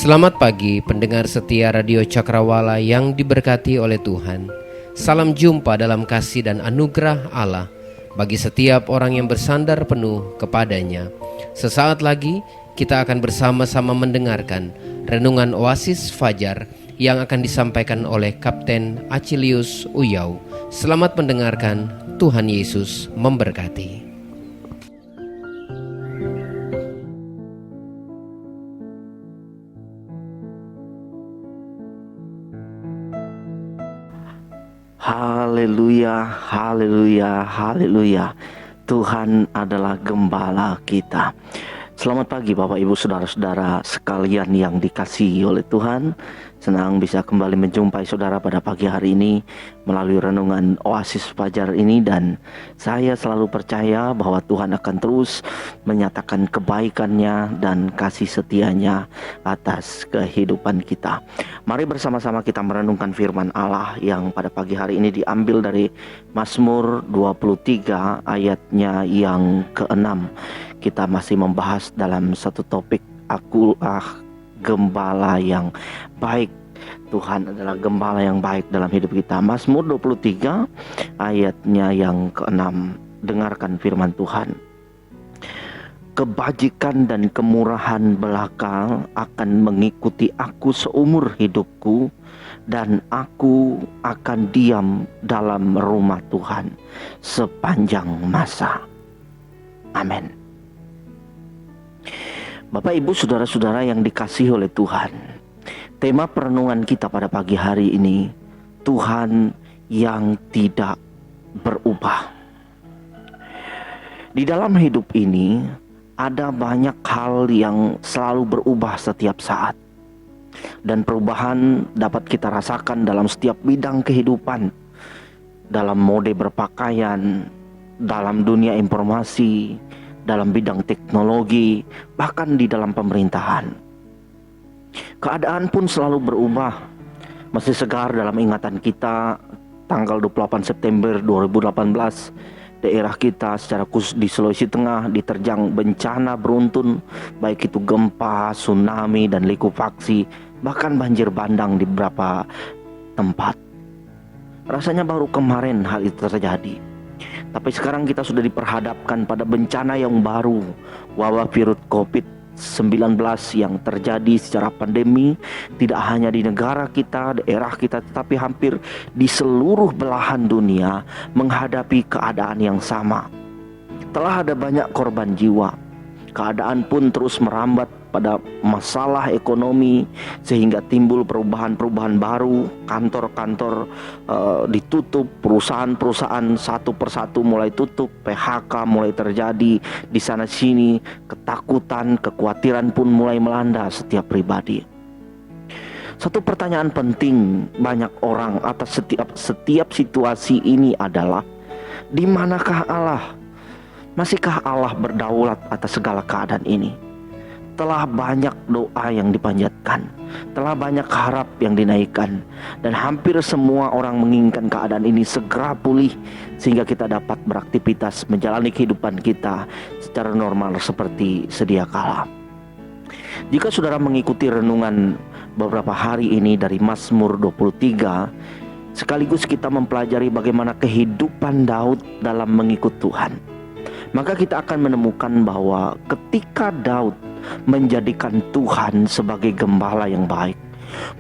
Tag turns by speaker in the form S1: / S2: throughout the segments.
S1: Selamat pagi pendengar setia Radio Cakrawala yang diberkati oleh Tuhan. Salam jumpa dalam kasih dan anugerah Allah bagi setiap orang yang bersandar penuh kepadanya. Sesaat lagi kita akan bersama-sama mendengarkan renungan Oasis Fajar yang akan disampaikan oleh Kapten Achillius Uyau. Selamat mendengarkan, Tuhan Yesus memberkati.
S2: Haleluya, haleluya, haleluya. Tuhan adalah gembala kita. Selamat pagi Bapak Ibu Saudara-saudara sekalian yang dikasihi oleh Tuhan. Senang bisa kembali menjumpai saudara pada pagi hari ini melalui renungan Oasis Fajar ini, dan saya selalu percaya bahwa Tuhan akan terus menyatakan kebaikannya dan kasih setianya atas kehidupan kita. Mari bersama-sama kita merenungkan firman Allah yang pada pagi hari ini diambil dari Mazmur 23 ayatnya yang ke-6. Kita masih membahas dalam satu topik, akulah gembala yang baik. Tuhan adalah gembala yang baik dalam hidup kita. Mazmur 23 ayatnya yang ke-6. Dengarkan firman Tuhan. Kebajikan dan kemurahan belaka akan mengikuti aku seumur hidupku, dan aku akan diam dalam rumah Tuhan sepanjang masa. Amin. Bapak Ibu Saudara-saudara yang dikasihi oleh Tuhan, tema perenungan kita pada pagi hari ini, Tuhan yang tidak berubah. Di dalam hidup ini ada banyak hal yang selalu berubah setiap saat, dan perubahan dapat kita rasakan dalam setiap bidang kehidupan, dalam mode berpakaian, dalam dunia informasi, dalam bidang teknologi, bahkan di dalam pemerintahan. Keadaan pun selalu berubah. Masih segar dalam ingatan kita tanggal 28 September 2018, daerah kita secara khusus di Sulawesi Tengah diterjang bencana beruntun, baik itu gempa, tsunami, dan likuifaksi, bahkan banjir bandang di beberapa tempat. Rasanya baru kemarin hal itu terjadi, tapi sekarang kita sudah diperhadapkan pada bencana yang baru, wabah virus COVID-19 yang terjadi secara pandemi, tidak hanya di negara kita, daerah kita, tetapi hampir di seluruh belahan dunia menghadapi keadaan yang sama. Telah ada banyak korban jiwa. Keadaan pun terus merambat pada masalah ekonomi, sehingga timbul perubahan-perubahan baru. Kantor-kantor ditutup, perusahaan-perusahaan satu persatu mulai tutup, PHK mulai terjadi di sana sini, ketakutan, kekhawatiran pun mulai melanda setiap pribadi. Satu pertanyaan penting banyak orang atas setiap situasi ini adalah, di manakah Allah? Masihkah Allah berdaulat atas segala keadaan ini? Telah banyak doa yang dipanjatkan, telah banyak harap yang dinaikkan, dan hampir semua orang menginginkan keadaan ini segera pulih, sehingga kita dapat beraktivitas menjalani kehidupan kita secara normal seperti sedia kala. Jika saudara mengikuti renungan beberapa hari ini dari Mazmur 23, sekaligus kita mempelajari bagaimana kehidupan Daud dalam mengikut Tuhan, maka kita akan menemukan bahwa ketika Daud menjadikan Tuhan sebagai gembala yang baik,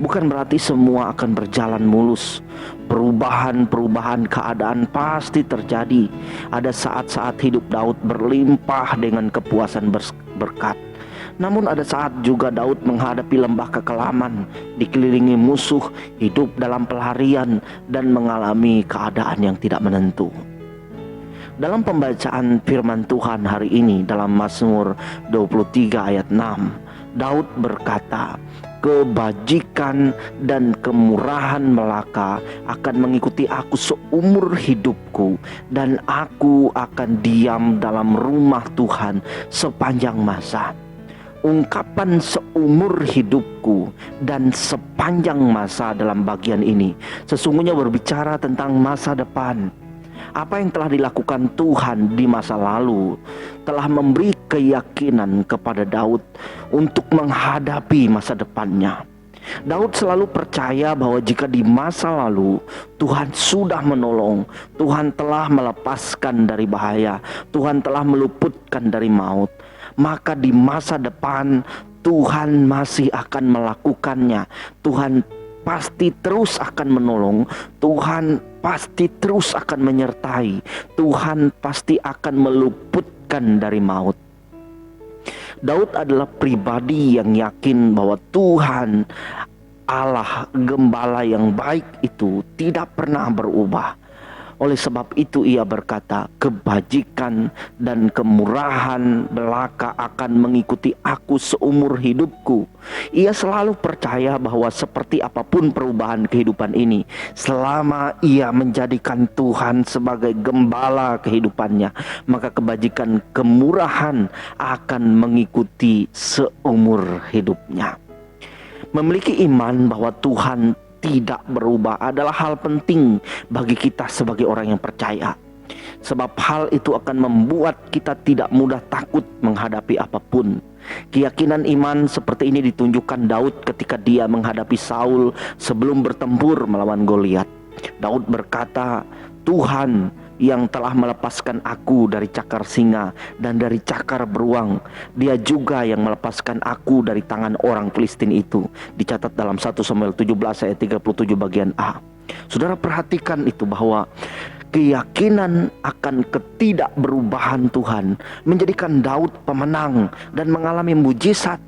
S2: bukan berarti semua akan berjalan mulus. Perubahan-perubahan keadaan pasti terjadi. Ada saat-saat hidup Daud berlimpah dengan kepuasan berkat. Namun ada saat juga Daud menghadapi lembah kekelaman, dikelilingi musuh, hidup dalam pelarian, dan mengalami keadaan yang tidak menentu. Dalam pembacaan firman Tuhan hari ini dalam Mazmur 23 ayat 6, Daud berkata, kebajikan dan kemurahan belaka akan mengikuti aku seumur hidupku, dan aku akan diam dalam rumah Tuhan sepanjang masa. Ungkapan seumur hidupku dan sepanjang masa dalam bagian ini sesungguhnya berbicara tentang masa depan. Apa yang telah dilakukan Tuhan di masa lalu telah memberi keyakinan kepada Daud untuk menghadapi masa depannya. Daud selalu percaya bahwa jika di masa lalu Tuhan sudah menolong, Tuhan telah melepaskan dari bahaya, Tuhan telah meluputkan dari maut, maka di masa depan Tuhan masih akan melakukannya. Tuhan pasti terus akan menolong, Tuhan pasti terus akan menyertai, Tuhan pasti akan meluputkan dari maut. Daud adalah pribadi yang yakin bahwa Tuhan Allah gembala yang baik itu tidak pernah berubah. Oleh sebab itu ia berkata, kebajikan dan kemurahan belaka akan mengikuti aku seumur hidupku. Ia selalu percaya bahwa seperti apapun perubahan kehidupan ini, selama ia menjadikan Tuhan sebagai gembala kehidupannya, maka kebajikan kemurahan akan mengikuti seumur hidupnya. Memiliki iman bahwa Tuhan tidak berubah adalah hal penting bagi kita sebagai orang yang percaya. Sebab hal itu akan membuat kita tidak mudah takut menghadapi apapun. Keyakinan iman seperti ini ditunjukkan Daud ketika dia menghadapi Saul sebelum bertempur melawan Goliat. Daud berkata, Tuhan yang telah melepaskan aku dari cakar singa dan dari cakar beruang, Dia juga yang melepaskan aku dari tangan orang Filistin itu. Dicatat dalam 1 Samuel 17 ayat 37 bagian A. Saudara perhatikan itu, bahwa keyakinan akan ketidakberubahan Tuhan menjadikan Daud pemenang dan mengalami mujizat.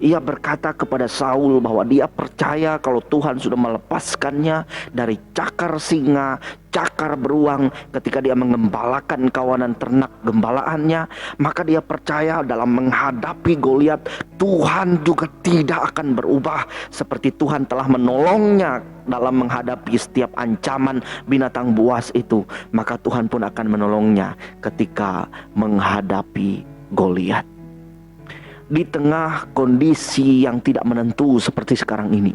S2: Ia berkata kepada Saul bahwa dia percaya kalau Tuhan sudah melepaskannya dari cakar singa, cakar beruang ketika dia mengembalakan kawanan ternak gembalaannya. Maka dia percaya dalam menghadapi Goliat, Tuhan juga tidak akan berubah, seperti Tuhan telah menolongnya dalam menghadapi setiap ancaman binatang buas itu. Maka Tuhan pun akan menolongnya ketika menghadapi Goliat. Di tengah kondisi yang tidak menentu seperti sekarang ini,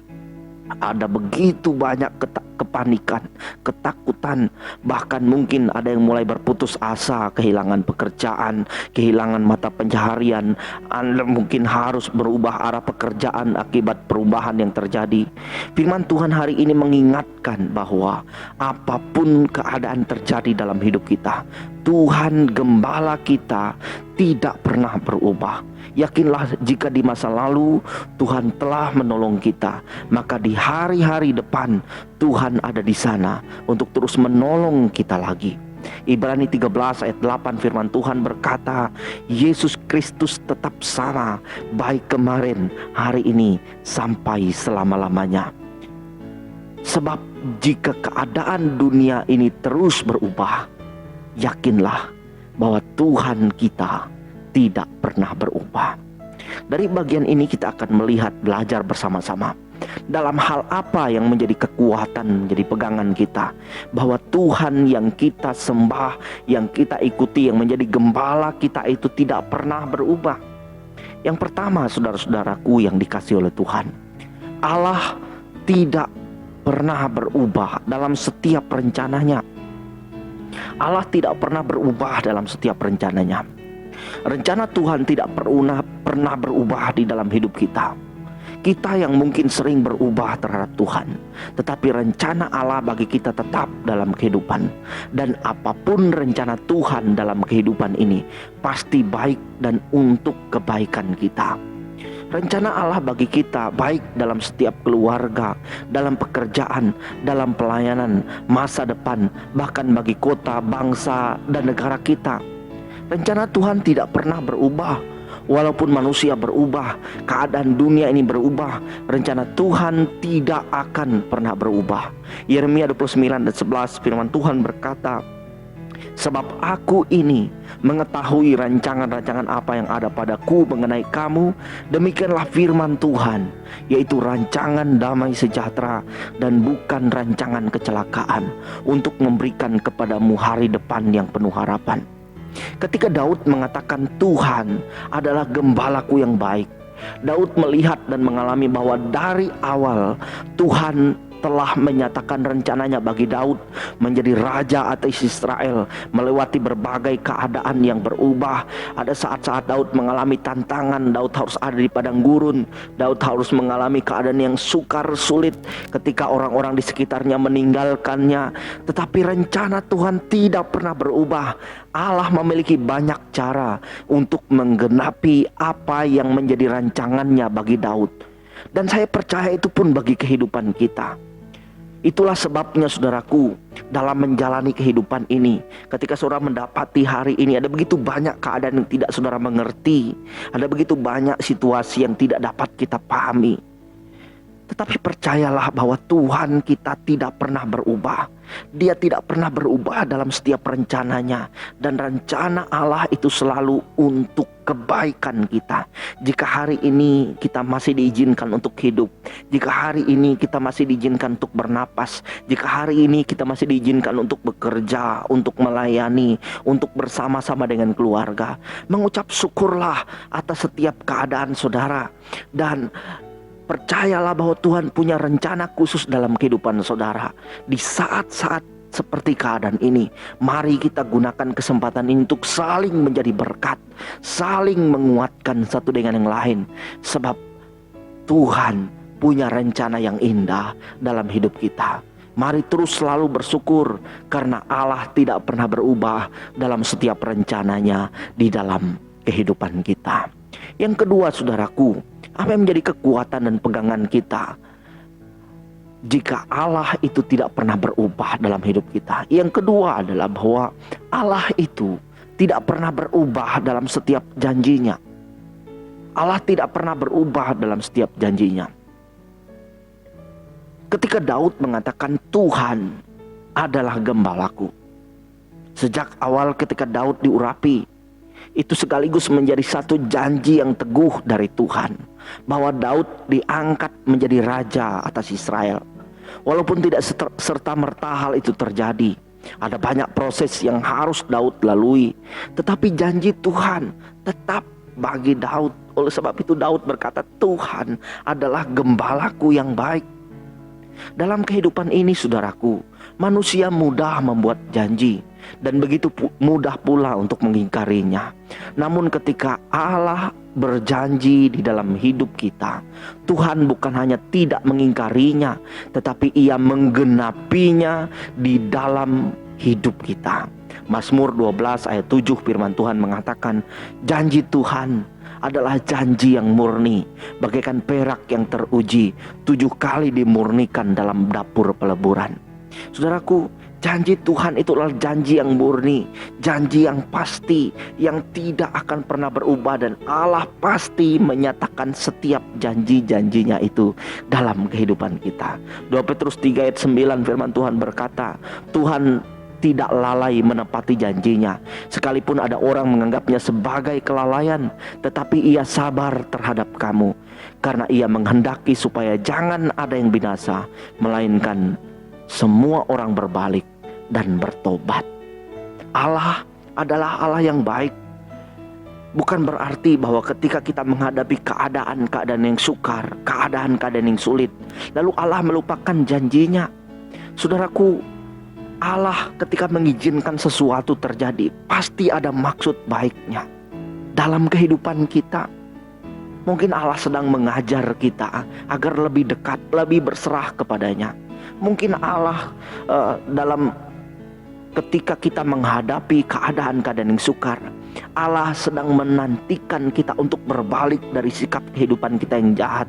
S2: ada begitu banyak kepanikan, ketakutan, bahkan mungkin ada yang mulai berputus asa, kehilangan pekerjaan, kehilangan mata pencaharian. Anda mungkin harus berubah arah pekerjaan akibat perubahan yang terjadi. Firman Tuhan hari ini mengingatkan bahwa apapun keadaan terjadi dalam hidup kita, Tuhan gembala kita tidak pernah berubah. Yakinlah jika di masa lalu Tuhan telah menolong kita, maka di hari-hari depan Tuhan ada di sana untuk terus menolong kita lagi. Ibrani 13 ayat 8 firman Tuhan berkata, Yesus Kristus tetap sama, baik kemarin, hari ini, sampai selama-lamanya. Sebab jika keadaan dunia ini terus berubah, yakinlah bahwa Tuhan kita tidak pernah berubah. Dari bagian ini kita akan melihat, belajar bersama-sama dalam hal apa yang menjadi kekuatan, menjadi pegangan kita, bahwa Tuhan yang kita sembah, yang kita ikuti, yang menjadi gembala kita itu tidak pernah berubah. Yang pertama, saudara-saudaraku yang dikasihi oleh Tuhan, Allah tidak pernah berubah dalam setiap rencananya. Allah tidak pernah berubah dalam setiap rencananya. Rencana Tuhan tidak pernah berubah di dalam hidup kita. Kita yang mungkin sering berubah terhadap Tuhan, tetapi rencana Allah bagi kita tetap dalam kehidupan. Dan apapun rencana Tuhan dalam kehidupan ini pasti baik dan untuk kebaikan kita. Rencana Allah bagi kita baik dalam setiap keluarga, dalam pekerjaan, dalam pelayanan, masa depan, bahkan bagi kota, bangsa, dan negara kita. Rencana Tuhan tidak pernah berubah. Walaupun manusia berubah, keadaan dunia ini berubah, rencana Tuhan tidak akan pernah berubah. Yeremia 29 dan 11 firman Tuhan berkata, sebab aku ini mengetahui rancangan-rancangan apa yang ada padaku mengenai kamu, demikianlah firman Tuhan, yaitu rancangan damai sejahtera dan bukan rancangan kecelakaan, untuk memberikan kepadamu hari depan yang penuh harapan. Ketika Daud mengatakan Tuhan adalah gembalaku yang baik, Daud melihat dan mengalami bahwa dari awal Tuhan telah menyatakan rencananya bagi Daud menjadi raja atas Israel melewati berbagai keadaan yang berubah. Ada saat-saat Daud mengalami tantangan, Daud harus ada di padang gurun, Daud harus mengalami keadaan yang sukar sulit ketika orang-orang di sekitarnya meninggalkannya. Tetapi rencana Tuhan tidak pernah berubah. Allah memiliki banyak cara untuk menggenapi apa yang menjadi rancangannya bagi Daud. Dan saya percaya itu pun bagi kehidupan kita. Itulah sebabnya saudaraku, dalam menjalani kehidupan ini, ketika saudara mendapati hari ini ada begitu banyak keadaan yang tidak saudara mengerti, ada begitu banyak situasi yang tidak dapat kita pahami. Tetapi percayalah bahwa Tuhan kita tidak pernah berubah. Dia tidak pernah berubah dalam setiap rencananya. Dan rencana Allah itu selalu untuk kebaikan kita. Jika hari ini kita masih diizinkan untuk hidup, jika hari ini kita masih diizinkan untuk bernapas, jika hari ini kita masih diizinkan untuk bekerja, untuk melayani, untuk bersama-sama dengan keluarga, mengucap syukurlah atas setiap keadaan saudara. Dan percayalah bahwa Tuhan punya rencana khusus dalam kehidupan saudara. Di saat-saat seperti keadaan ini, mari kita gunakan kesempatan ini untuk saling menjadi berkat, saling menguatkan satu dengan yang lain. Sebab Tuhan punya rencana yang indah dalam hidup kita. Mari terus selalu bersyukur karena Allah tidak pernah berubah dalam setiap rencananya di dalam kehidupan kita. Yang kedua saudaraku, apa yang menjadi kekuatan dan pegangan kita jika Allah itu tidak pernah berubah dalam hidup kita? Yang kedua adalah bahwa Allah itu tidak pernah berubah dalam setiap janjinya. Allah tidak pernah berubah dalam setiap janjinya. Ketika Daud mengatakan Tuhan adalah gembalaku, sejak awal ketika Daud diurapi, itu sekaligus menjadi satu janji yang teguh dari Tuhan bahwa Daud diangkat menjadi raja atas Israel. Walaupun tidak serta-merta hal itu terjadi, ada banyak proses yang harus Daud lalui, tetapi janji Tuhan tetap bagi Daud. Oleh sebab itu Daud berkata, Tuhan adalah gembalaku yang baik. Dalam kehidupan ini saudaraku, manusia mudah membuat janji dan begitu mudah pula untuk mengingkarinya. Namun ketika Allah berjanji di dalam hidup kita, Tuhan bukan hanya tidak mengingkarinya, tetapi Ia menggenapinya di dalam hidup kita. Mazmur 12 ayat 7 firman Tuhan mengatakan, janji Tuhan adalah janji yang murni, bagaikan perak yang teruji, 7 kali dimurnikan dalam dapur peleburan. Saudaraku, janji Tuhan itu adalah janji yang murni, janji yang pasti, yang tidak akan pernah berubah. Dan Allah pasti menyatakan setiap janji-janjinya itu dalam kehidupan kita. 2 Petrus 3 ayat 9 firman Tuhan berkata, Tuhan tidak lalai menepati janjinya. Sekalipun ada orang menganggapnya sebagai kelalaian, tetapi Ia sabar terhadap kamu, karena Ia menghendaki supaya jangan ada yang binasa, melainkan semua orang berbalik dan bertobat. Allah adalah Allah yang baik. Bukan berarti bahwa ketika kita menghadapi keadaan-keadaan yang sukar, keadaan-keadaan yang sulit, lalu Allah melupakan janjinya. Saudaraku, Allah ketika mengizinkan sesuatu terjadi, pasti ada maksud baiknya dalam kehidupan kita. Mungkin Allah sedang mengajar kita agar lebih dekat, lebih berserah kepadanya. Mungkin Allah dalam ketika kita menghadapi keadaan-keadaan yang sukar, Allah sedang menantikan kita untuk berbalik dari sikap kehidupan kita yang jahat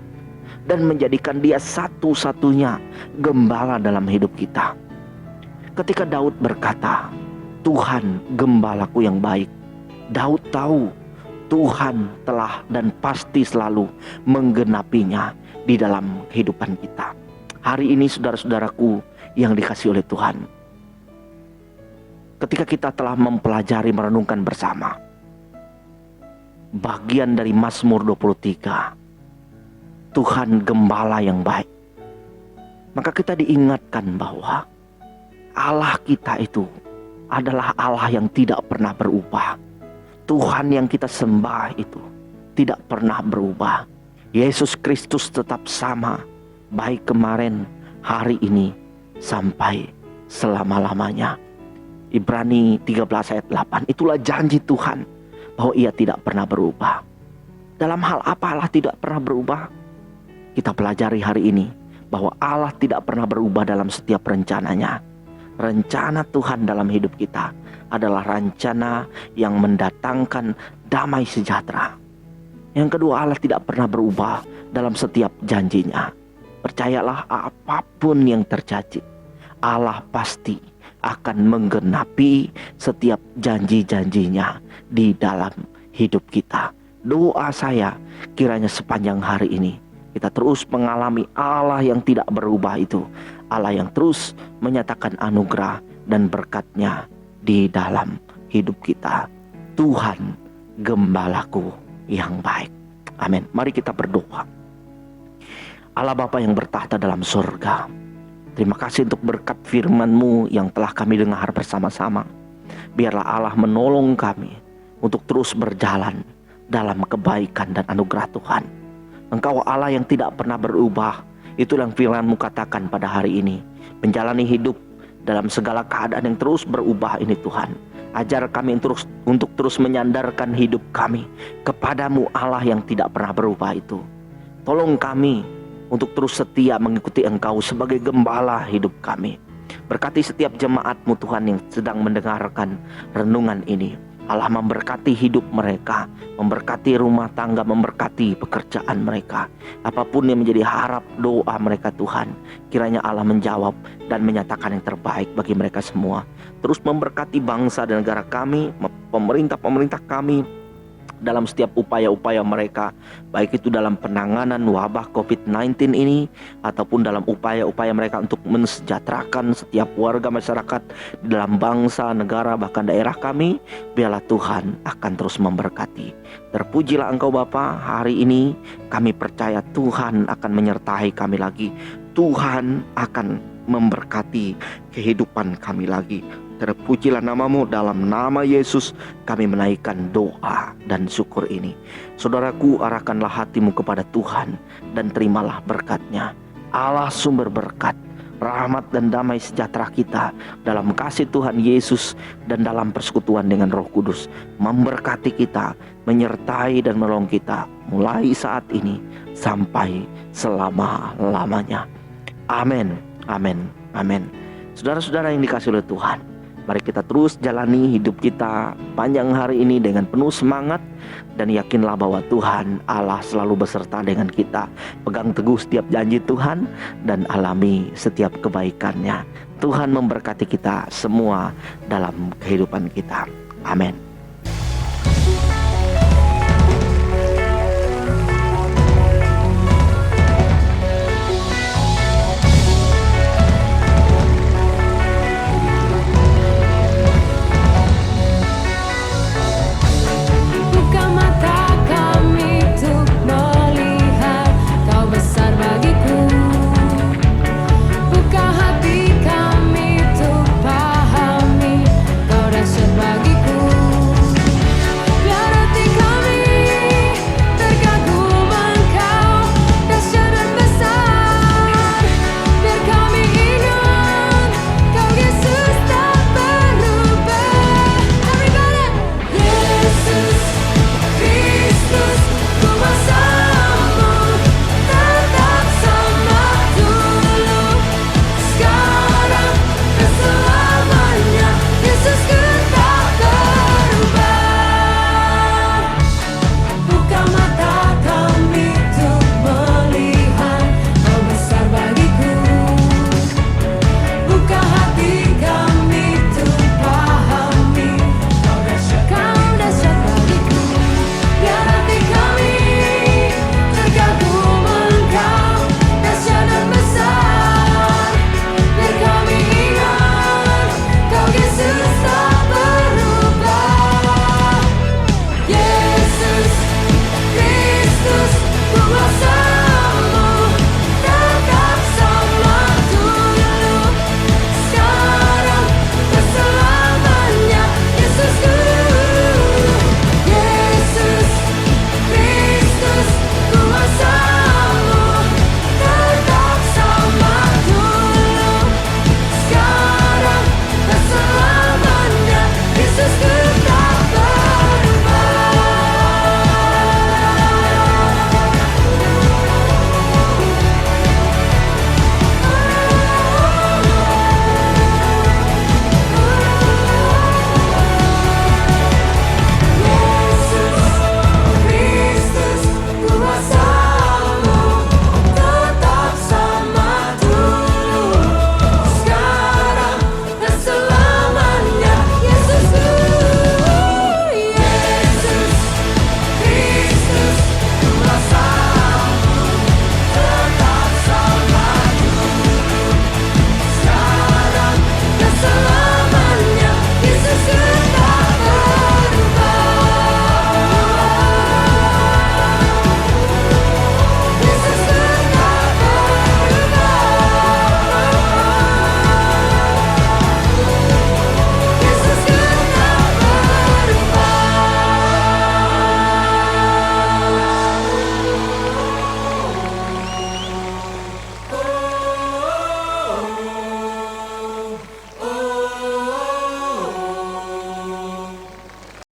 S2: dan menjadikan Dia satu-satunya gembala dalam hidup kita. Ketika Daud berkata, Tuhan gembalaku yang baik, Daud tahu Tuhan telah dan pasti selalu menggenapinya di dalam kehidupan kita. Hari ini saudara-saudaraku yang dikasihi oleh Tuhan, ketika kita telah mempelajari merenungkan bersama bagian dari Mazmur 23, Tuhan gembala yang baik, maka kita diingatkan bahwa Allah kita itu adalah Allah yang tidak pernah berubah. Tuhan yang kita sembah itu tidak pernah berubah. Yesus Kristus tetap sama, baik kemarin, hari ini sampai selama-lamanya. Ibrani 13 ayat 8, itulah janji Tuhan bahwa Ia tidak pernah berubah. Dalam hal apa Allah tidak pernah berubah? Kita pelajari hari ini bahwa Allah tidak pernah berubah dalam setiap rencananya. Rencana Tuhan dalam hidup kita adalah rencana yang mendatangkan damai sejahtera. Yang kedua, Allah tidak pernah berubah dalam setiap janjinya. Percayalah, apapun yang terjadi, Allah pasti akan menggenapi setiap janji-janjinya di dalam hidup kita. Doa saya, kiranya sepanjang hari ini kita terus mengalami Allah yang tidak berubah itu. Allah yang terus menyatakan anugerah dan berkat-Nya di dalam hidup kita. Tuhan gembalaku yang baik. Amin. Mari kita berdoa. Allah Bapa yang bertahta dalam surga, terima kasih untuk berkat firman-Mu yang telah kami dengar bersama-sama. Biarlah Allah menolong kami untuk terus berjalan dalam kebaikan dan anugerah Tuhan. Engkau Allah yang tidak pernah berubah. Itulah yang firman-Mu katakan pada hari ini. Menjalani hidup dalam segala keadaan yang terus berubah ini Tuhan. Ajar kami untuk terus menyandarkan hidup kami kepadamu Allah yang tidak pernah berubah itu. Tolong kami untuk terus setia mengikuti Engkau sebagai gembala hidup kami. Berkati setiap jemaat-Mu Tuhan yang sedang mendengarkan renungan ini. Allah memberkati hidup mereka, memberkati rumah tangga, memberkati pekerjaan mereka. Apapun yang menjadi harap doa mereka Tuhan, kiranya Allah menjawab dan menyatakan yang terbaik bagi mereka semua. Terus memberkati bangsa dan negara kami, pemerintah kami, dalam setiap upaya-upaya mereka, baik itu dalam penanganan wabah COVID-19 ini ataupun dalam upaya-upaya mereka untuk mensejahterakan setiap warga masyarakat dalam bangsa, negara, bahkan daerah kami. Biarlah Tuhan akan terus memberkati. Terpujilah Engkau Bapa, hari ini kami percaya Tuhan akan menyertai kami lagi. Tuhan akan memberkati kehidupan kami lagi. Terpujilah nama-Mu, dalam nama Yesus kami menaikkan doa dan syukur ini. Saudaraku, arahkanlah hatimu kepada Tuhan dan terimalah berkat-Nya. Allah sumber berkat, rahmat dan damai sejahtera kita dalam kasih Tuhan Yesus dan dalam persekutuan dengan Roh Kudus memberkati kita, menyertai dan menolong kita mulai saat ini sampai selama-lamanya. Amin, amin, amin. Saudara-saudara yang dikasihi oleh Tuhan, mari kita terus jalani hidup kita panjang hari ini dengan penuh semangat. Dan yakinlah bahwa Tuhan Allah selalu beserta dengan kita. Pegang teguh setiap janji Tuhan dan alami setiap kebaikan-Nya. Tuhan memberkati kita semua dalam kehidupan kita. Amin.